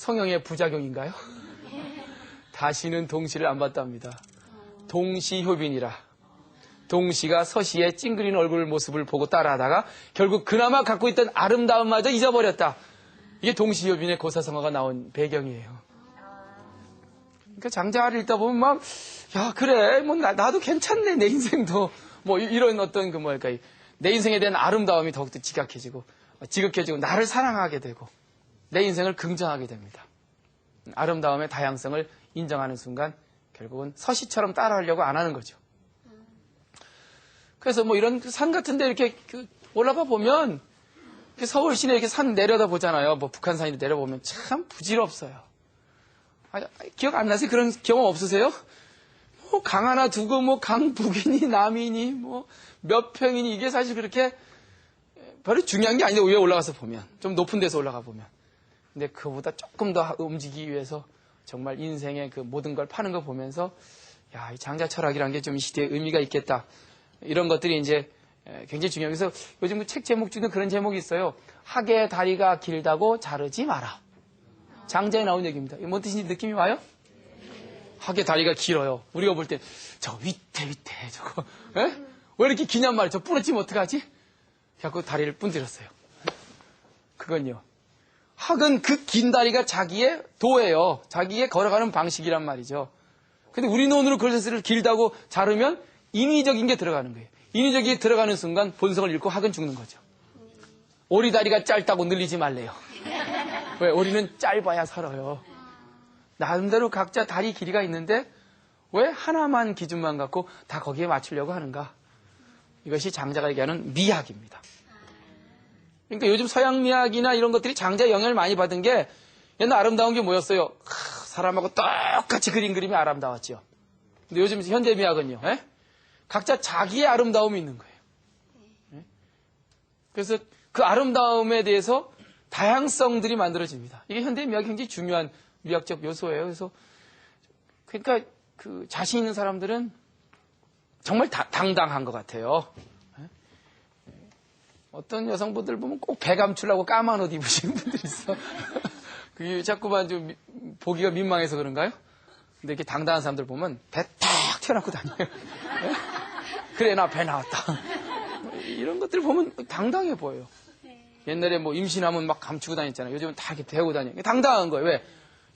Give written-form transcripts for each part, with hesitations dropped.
성형의 부작용인가요? 다시는 동시를 안 봤답니다. 동시효빈이라. 동시가 서시의 찡그린 얼굴 모습을 보고 따라하다가 결국 그나마 갖고 있던 아름다움마저 잊어버렸다. 이게 동시효빈의 고사성어가 나온 배경이에요. 그러니까 장자를 읽다 보면 막, 야, 그래, 뭐, 나도 괜찮네, 내 인생도. 뭐, 이런 어떤 내 인생에 대한 아름다움이 더욱더 지극해지고, 나를 사랑하게 되고, 내 인생을 긍정하게 됩니다. 아름다움의 다양성을 인정하는 순간, 결국은 서시처럼 따라하려고 안 하는 거죠. 그래서 뭐 이런 산 같은데 이렇게 올라가 보면, 서울 시내 이렇게 산 내려다 보잖아요. 뭐 북한산이 내려보면 참 부질없어요. 기억 안 나세요? 그런 경험 없으세요? 뭐 강 하나 두고 뭐 강북이니 남이니 뭐 몇 평이니 이게 사실 그렇게 별로 중요한 게 아닌데 위에 올라가서 보면 좀 높은 데서 올라가 보면 근데 그보다 조금 더 움직이기 위해서 정말 인생의 그 모든 걸 파는 거 보면서 야, 이 장자 철학이라는 게 좀 이 시대에 의미가 있겠다. 이런 것들이 이제 굉장히 중요해요. 그래서 요즘 책 제목 중에 그런 제목이 있어요. 학의 다리가 길다고 자르지 마라. 장자에 나온 얘기입니다. 이게 뭔 뜻인지 느낌이 와요? 학의 다리가 길어요. 우리가 볼 때 저 위태 저거 에? 왜 이렇게 기냔 말이에요. 저 부러지면 어떡하지? 자꾸 다리를 분들었어요. 그건요. 학은 그 긴 다리가 자기의 도예요. 자기의 걸어가는 방식이란 말이죠. 근데 우리 눈으로 그것을 길다고 자르면 인위적인 게 들어가는 거예요. 인위적인 게 들어가는 순간 본성을 잃고 학은 죽는 거죠. 오리 다리가 짧다고 늘리지 말래요. 왜? 오리는 짧아야 살아요. 나름대로 각자 다리 길이가 있는데 왜 하나만 기준만 갖고 다 거기에 맞추려고 하는가? 이것이 장자가 얘기하는 미학입니다. 그러니까 요즘 서양 미학이나 이런 것들이 장자의 영향을 많이 받은 게 옛날 아름다운 게 뭐였어요? 사람하고 똑같이 그린 그림이 아름다웠죠. 근데 요즘 현대 미학은요. 에? 각자 자기의 아름다움이 있는 거예요. 에? 그래서 그 아름다움에 대해서 다양성들이 만들어집니다. 이게 현대 미학이 굉장히 중요한 미학적 요소예요. 그래서 그러니까 그 자신 있는 사람들은 정말 당당한 것 같아요. 어떤 여성분들 보면 꼭 배 감추려고 까만 옷 입으시는 분들이 있어. 그게 자꾸만 좀 보기가 민망해서 그런가요? 근데 이렇게 당당한 사람들 보면 배 탁 튀어나오고 다녀요. 그래, 나 배 나왔다. 이런 것들 보면 당당해 보여요. 옛날에 뭐 임신하면 막 감추고 다녔잖아요. 요즘은 다 이렇게 배우고 다녀요. 당당한 거예요. 왜?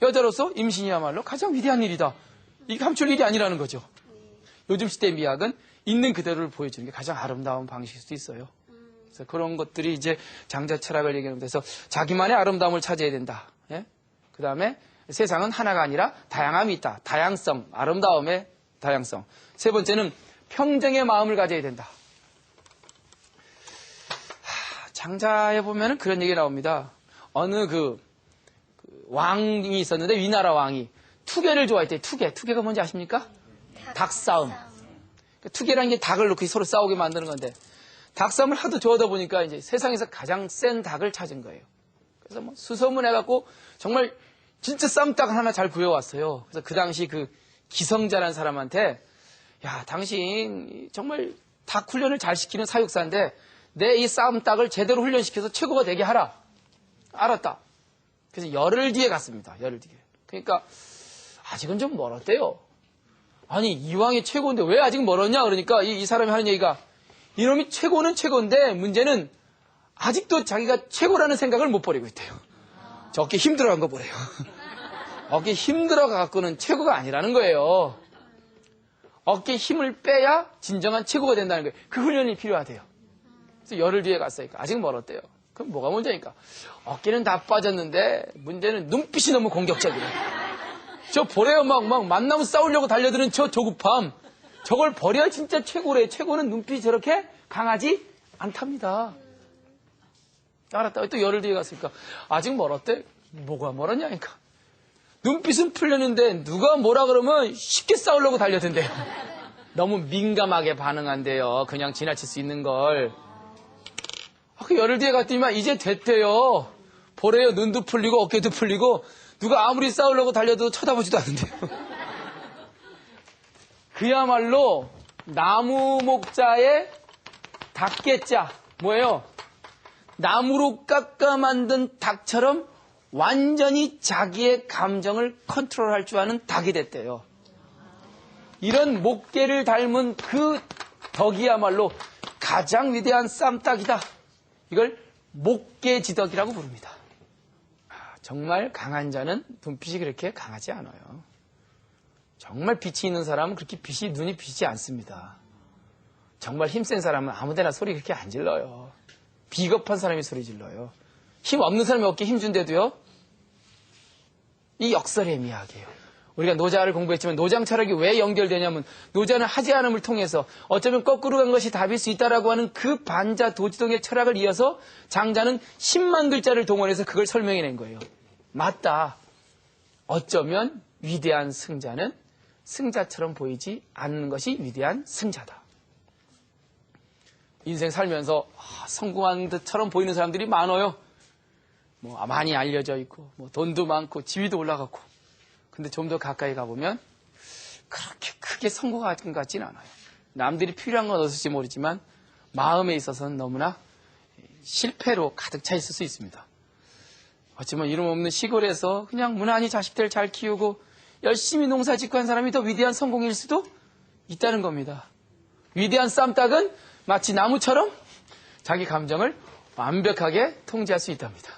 여자로서 임신이야말로 가장 위대한 일이다. 이게 감출 일이 아니라는 거죠. 요즘 시대 미학은 있는 그대로를 보여주는 게 가장 아름다운 방식일 수도 있어요. 그래서 그런 것들이 이제 장자 철학을 얘기하는 데서 자기만의 아름다움을 찾아야 된다. 예? 그 다음에 세상은 하나가 아니라 다양함이 있다. 다양성, 아름다움의 다양성. 세 번째는 평정의 마음을 가져야 된다. 장자에 보면은 그런 얘기 나옵니다. 어느 그 왕이 있었는데 위나라 왕이 투개를 좋아했대요. 투개가 뭔지 아십니까? 닭싸움. 투개라는 게 닭을 놓고 서로 싸우게 만드는 건데 닭싸움을 하도 좋아하다 보니까 이제 세상에서 가장 센 닭을 찾은 거예요. 그래서 뭐 수소문해갖고 정말 진짜 쌈닭 하나 잘 구해왔어요. 그래서 그 당시 그 기성자라는 사람한테 야, 당신 정말 닭 훈련을 잘 시키는 사육사인데 내 이 쌈닭을 제대로 훈련시켜서 최고가 되게 하라. 알았다. 그래서 열흘 뒤에 갔습니다. 열흘 뒤에. 그러니까 아직은 좀 멀었대요. 아니 이왕이 최고인데 왜 아직 멀었냐 그러니까 이 사람이 하는 얘기가 이놈이 최고는 최고인데 문제는 아직도 자기가 최고라는 생각을 못 버리고 있대요. 저 어깨 힘들어간 거 보래요. 어깨 힘들어가갖고는 최고가 아니라는 거예요. 어깨에 힘을 빼야 진정한 최고가 된다는 거예요. 그 훈련이 필요하대요. 그래서 열흘 뒤에 갔으니까 아직 멀었대요. 그럼 뭐가 문제니까? 어깨는 다 빠졌는데 문제는 눈빛이 너무 공격적이래. 저 보래요. 막 만나면 싸우려고 달려드는 저 조급함. 저걸 버려야 진짜 최고래. 최고는 눈빛이 저렇게 강하지 않답니다. 알았다. 또 열흘 뒤에 갔으니까 아직 멀었대. 뭐가 멀었냐니까. 눈빛은 풀렸는데 누가 뭐라 그러면 쉽게 싸우려고 달려든대요. 너무 민감하게 반응한대요. 그냥 지나칠 수 있는 걸. 그 열흘 뒤에 갔더니만 이제 됐대요. 보래요. 눈도 풀리고 어깨도 풀리고 누가 아무리 싸우려고 달려도 쳐다보지도 않는데요. 그야말로 나무 목자의 닭개자. 뭐예요? 나무로 깎아 만든 닭처럼 완전히 자기의 감정을 컨트롤할 줄 아는 닭이 됐대요. 이런 목계를 닮은 그 덕이야말로 가장 위대한 쌈닭이다. 이걸 목계지덕이라고 부릅니다. 정말 강한 자는 눈빛이 그렇게 강하지 않아요. 정말 빛이 있는 사람은 그렇게 눈이 비지 않습니다. 정말 힘센 사람은 아무데나 소리 그렇게 안 질러요. 비겁한 사람이 소리 질러요. 힘 없는 사람이 어깨에 힘준데도요. 이 역설의 미학이에요. 우리가 노자를 공부했지만 노장 철학이 왜 연결되냐면 노자는 하지 않음을 통해서 어쩌면 거꾸로 간 것이 답일 수 있다라고 하는 그 반자 도지동의 철학을 이어서 장자는 10만 글자를 동원해서 그걸 설명해낸 거예요. 맞다. 어쩌면 위대한 승자는 승자처럼 보이지 않는 것이 위대한 승자다. 인생 살면서 성공한 듯처럼 보이는 사람들이 많아요. 많이 알려져 있고 돈도 많고 지위도 올라갔고 근데 좀 더 가까이 가보면 그렇게 크게 성공한 것 같지는 않아요. 남들이 필요한 건 없을지 모르지만 마음에 있어서는 너무나 실패로 가득 차 있을 수 있습니다. 어쩌면 이름 없는 시골에서 그냥 무난히 자식들 잘 키우고 열심히 농사 짓고 한 사람이 더 위대한 성공일 수도 있다는 겁니다. 위대한 쌈닭은 마치 나무처럼 자기 감정을 완벽하게 통제할 수 있답니다.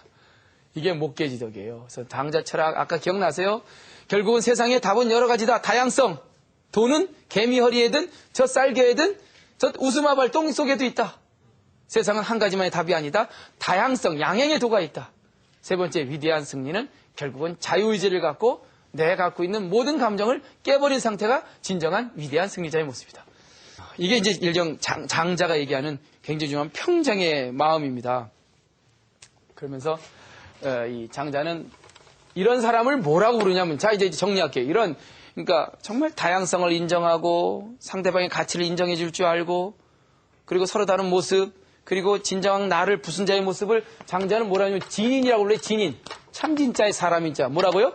이게 목계지덕이에요. 그래서 당자 철학 아까 기억나세요? 결국은 세상의 답은 여러 가지다. 다양성. 돈은 개미 허리에든 저 쌀겨에든 저 웃음아발 똥 속에도 있다. 세상은 한 가지만의 답이 아니다. 다양성, 양행의 도가 있다. 세 번째 위대한 승리는 결국은 자유의지를 갖고 내가 갖고 있는 모든 감정을 깨버린 상태가 진정한 위대한 승리자의 모습이다. 이게 이제 일정 장자가 얘기하는 굉장히 중요한 평정의 마음입니다. 그러면서 이 장자는 이런 사람을 뭐라고 부르냐면 자 이제 정리할게요. 그러니까 정말 다양성을 인정하고 상대방의 가치를 인정해 줄 줄 알고 그리고 서로 다른 모습 그리고 진정한 나를 부순 자의 모습을 장자는 뭐라 하냐면 진인이라고 불러요. 진인. 참 진짜의 사람인자. 뭐라고요?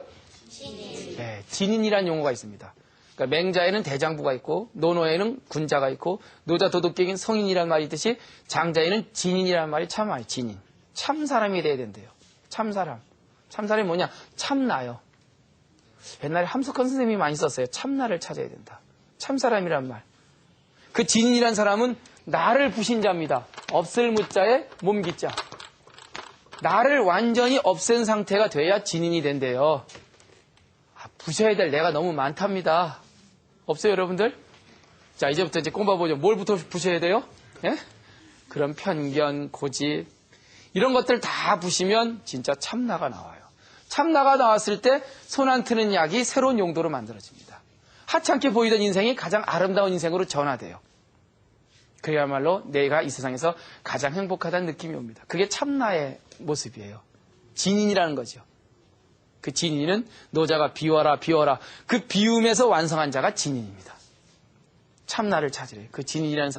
진인. 네, 진인이라는 용어가 있습니다. 그러니까 맹자에는 대장부가 있고 노노에는 군자가 있고 노자 도덕객인 성인이라는 말이 있듯이 장자에는 진인이라는 말이 참 많아요. 진인. 참 사람이 돼야 된대요. 참 사람. 참 사람이 뭐냐? 참나요. 옛날에 함석헌 선생님이 많이 썼어요. 참나를 찾아야 된다. 참 사람이란 말. 그 진인이란 사람은 나를 부신 자입니다. 없을 무자에 몸기자. 나를 완전히 없앤 상태가 돼야 진인이 된대요. 부셔야 될 내가 너무 많답니다. 없어요, 여러분들? 자, 이제부터 이제 꼽아보죠. 뭘부터 부셔야 돼요? 예? 그런 편견, 고집, 이런 것들 다 부시면 진짜 참나가 나와요. 참나가 나왔을 때 손 안 트는 약이 새로운 용도로 만들어집니다. 하찮게 보이던 인생이 가장 아름다운 인생으로 전화돼요. 그야말로 내가 이 세상에서 가장 행복하다는 느낌이 옵니다. 그게 참나의 모습이에요. 진인이라는 거죠. 그 진인은 노자가 비워라 비워라 그 비움에서 완성한 자가 진인입니다. 참나를 찾으래요. 그 진인이라는